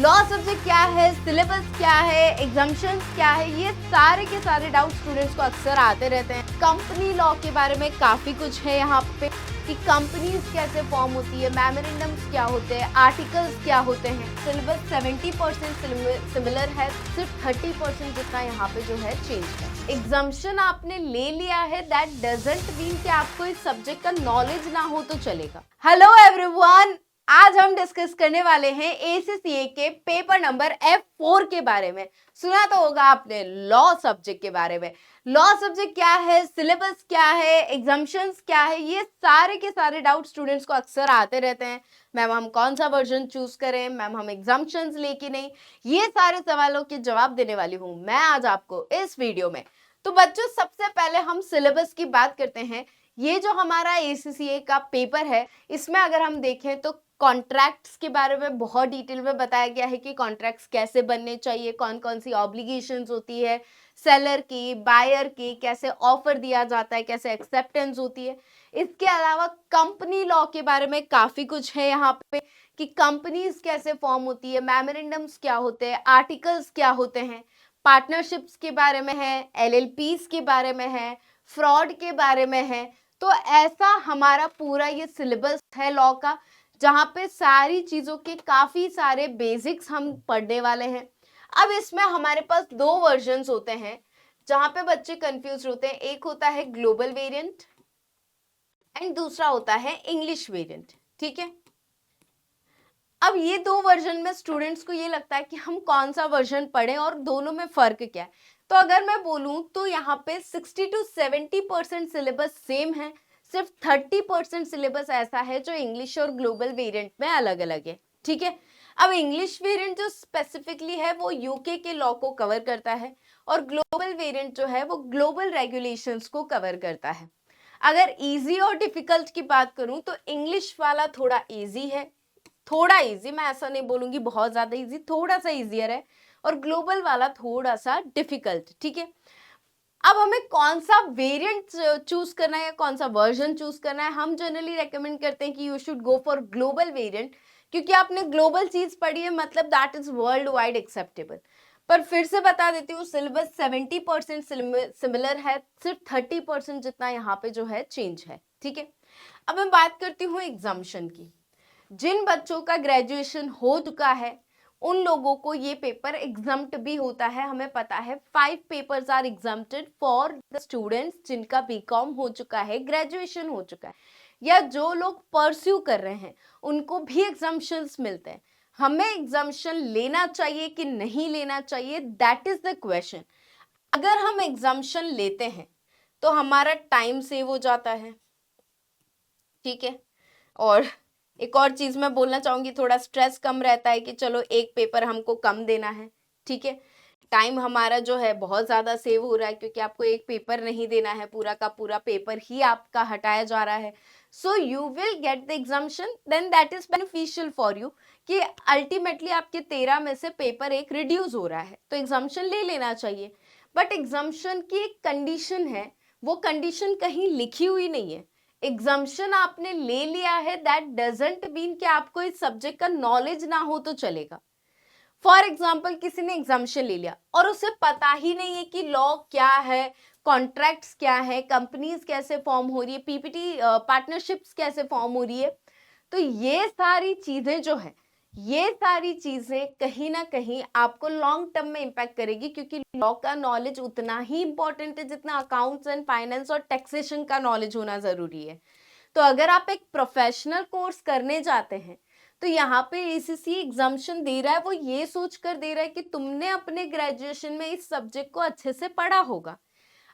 Law subject क्या है, syllabus क्या है, एग्जाम्शंस क्या है, ये सारे के सारे डाउट स्टूडेंट्स को अक्सर आते रहते हैं। कंपनी लॉ के बारे में काफी कुछ है यहाँ पे कि कंपनीज कैसे फॉर्म होती है, मेमोरेंडम्स क्या होते हैं, आर्टिकल्स क्या होते हैं। सिलेबस 70% सिमिलर है, सिर्फ 30% जितना यहाँ पे जो है चेंज है। एग्जाम्शन आपने ले लिया है, दैट डजंट मीन कि आपको इस सब्जेक्ट का नॉलेज ना हो तो चलेगा। हेलो एवरीवन, आज हम डिस्कस करने वाले हैं ACCA के पेपर नंबर F4 के बारे में। सुना तो होगा आपने लॉ सब्जेक्ट के बारे में। लॉ सब्जेक्ट क्या है, सिलेबस क्या है, एग्जाम्शंस क्या है, ये सारे के सारे डाउट स्टूडेंट्स को अक्सर आते रहते हैं। मैम हम कौन सा वर्जन चूज करें, मैम हम एग्जाम्शंस ले कि नहीं, ये सारे सवालों के जवाब देने वाली हूँ मैं आज आपको इस वीडियो में। तो बच्चों, सबसे पहले हम सिलेबस की बात करते हैं। ये जो हमारा ACCA का पेपर है, इसमें अगर हम देखें तो कॉन्ट्रैक्ट्स के बारे में बहुत डिटेल में बताया गया है कि कॉन्ट्रैक्ट्स कैसे बनने चाहिए, कौन कौन सी ऑब्लिगेशंस होती है, सेलर की, बायर की, कैसे ऑफर दिया जाता है, कैसे एक्सेप्टेंस होती है। इसके अलावा कंपनी लॉ के बारे में काफी कुछ है यहाँ पे कि कंपनीज कैसे फॉर्म होती है, मेमोरेंडम्स क्या होते हैं, आर्टिकल्स क्या होते हैं, पार्टनरशिप्स के बारे में है, LLPs के बारे में है, फ्रॉड के बारे में है। तो ऐसा हमारा पूरा ये सिलेबस है लॉ का, जहाँ पे सारी चीजों के काफी सारे बेसिक्स हम पढ़ने वाले हैं। अब इसमें हमारे पास दो वर्जन्स होते हैं जहाँ पे बच्चे कंफ्यूज होते हैं। एक होता है ग्लोबल वेरिएंट एंड दूसरा होता है इंग्लिश वेरिएंट। ठीक है, अब ये दो वर्जन में स्टूडेंट्स को ये लगता है कि हम कौन सा वर्जन पढ़ें और दोनों में फर्क क्या है। तो अगर मैं बोलूं तो यहाँ पे 60 to 70% सिलेबस सेम है, सिर्फ 30% सिलेबस ऐसा है जो इंग्लिश और ग्लोबल वेरिएंट में अलग अलग है। ठीक है, अब इंग्लिश वेरिएंट जो स्पेसिफिकली है वो यूके के लॉ को कवर करता है और ग्लोबल वेरिएंट जो है वो ग्लोबल रेगुलेशंस को कवर करता है। अगर इजी और डिफिकल्ट की बात करूं तो इंग्लिश वाला थोड़ा इजी है, थोड़ा इजी, मैं ऐसा नहीं बोलूंगी बहुत ज्यादा इजी, थोड़ा सा इजियर है, और ग्लोबल वाला थोड़ा सा डिफिकल्ट। ठीक है, अब हमें कौन सा वेरिएंट चूज करना है या कौन सा वर्जन चूज करना है, हम जनरली रेकमेंड करते हैं कि you should go for global variant, क्योंकि आपने ग्लोबल चीज पढ़ी है, मतलब that is world wide acceptable. पर फिर से बता देती हूँ, सिलेबस 70% सिमिलर है, सिर्फ 30% जितना यहाँ पे जो है चेंज है। ठीक है, अब मैं बात करती हूँ एग्जाम्शन की। जिन बच्चों का ग्रेजुएशन हो चुका है उन लोगों को ये पेपर एग्जम्प्ट भी होता है। हमें पता है 5 papers are exempted for the students जिनका BCom हो चुका है, ग्रेजुएशन हो चुका है, या जो लोग परस्यू कर रहे हैं उनको भी एग्जम्पशंस मिलते हैं। हमें एग्जम्पशन लेना चाहिए कि नहीं लेना चाहिए, दैट इज द क्वेश्चन। अगर हम एग्जम्पशन लेते हैं तो हमारा टाइम सेव हो जाता है। ठीक है, और एक और चीज मैं बोलना चाहूंगी, थोड़ा स्ट्रेस कम रहता है कि चलो एक पेपर हमको कम देना है। ठीक है, टाइम हमारा जो है बहुत ज्यादा सेव हो रहा है क्योंकि आपको एक पेपर नहीं देना है, पूरा का पूरा पेपर ही आपका हटाया जा रहा है। So you will get the exemption, then that is beneficial for you कि अल्टीमेटली आपके 13 में से पेपर एक रिड्यूस हो रहा है, तो एग्जाम्शन ले लेना चाहिए। बट एग्जाम्शन की एक कंडीशन है, वो कंडीशन कहीं लिखी हुई नहीं है। एग्जाम्शन आपने ले लिया है, दैट डजंट मीन कि आपको इस सब्जेक्ट का नॉलेज ना हो तो चलेगा। फॉर एग्जाम्पल, किसी ने एग्जाम्शन ले लिया और उसे पता ही नहीं है कि लॉ क्या है, कॉन्ट्रैक्ट्स क्या है, कंपनीज कैसे फॉर्म हो रही है, PPT पार्टनरशिप्स कैसे फॉर्म हो रही है। तो ये सारी चीजें जो है, ये सारी चीजें कहीं ना कहीं आपको लॉन्ग टर्म में इम्पैक्ट करेगी, क्योंकि लॉ का नॉलेज उतना ही इंपॉर्टेंट है जितना अकाउंट्स एंड फाइनेंस और टैक्सेशन का नॉलेज होना जरूरी है। तो अगर आप एक प्रोफेशनल कोर्स करने जाते हैं तो यहाँ पे ACCA एग्जाम्शन दे रहा है, वो ये सोच कर दे रहा है कि तुमने अपने ग्रेजुएशन में इस सब्जेक्ट को अच्छे से पढ़ा होगा।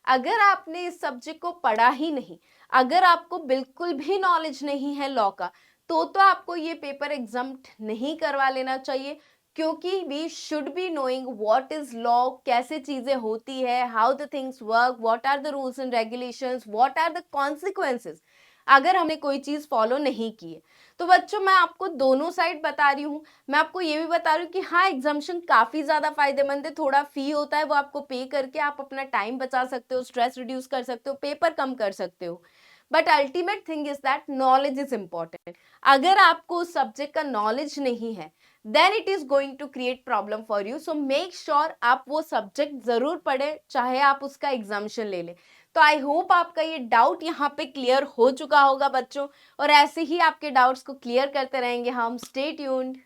अगर आपने इस सब्जेक्ट को पढ़ा ही नहीं, अगर आपको बिल्कुल भी नॉलेज नहीं है लॉ का, तो आपको ये पेपर एग्जाम्प्ट नहीं करवा लेना चाहिए, क्योंकि we should be knowing what is law, कैसे चीजें होती है, how the things work, what are the rules and regulations, what are the consequences अगर हमने कोई चीज फॉलो नहीं की है। तो बच्चों, मैं आपको दोनों साइड बता रही हूँ। मैं आपको ये भी बता रही हूँ कि हाँ, एग्जाम्शन काफी ज्यादा फायदेमंद है, थोड़ा फी होता है वो आपको पे करके आप अपना टाइम बचा सकते हो, स्ट्रेस रिड्यूस कर सकते हो, पेपर कम कर सकते हो। But ultimate thing is that knowledge is important. अगर आपको उस सब्जेक्ट का नॉलेज नहीं है, then it is going to create problem for you. So make sure आप वो सब्जेक्ट जरूर पढ़े, चाहे आप उसका एग्जामिशन ले लें। तो आई होप आपका ये डाउट यहाँ पे क्लियर हो चुका होगा बच्चों, और ऐसे ही आपके डाउट्स को क्लियर करते रहेंगे हम। Stay tuned.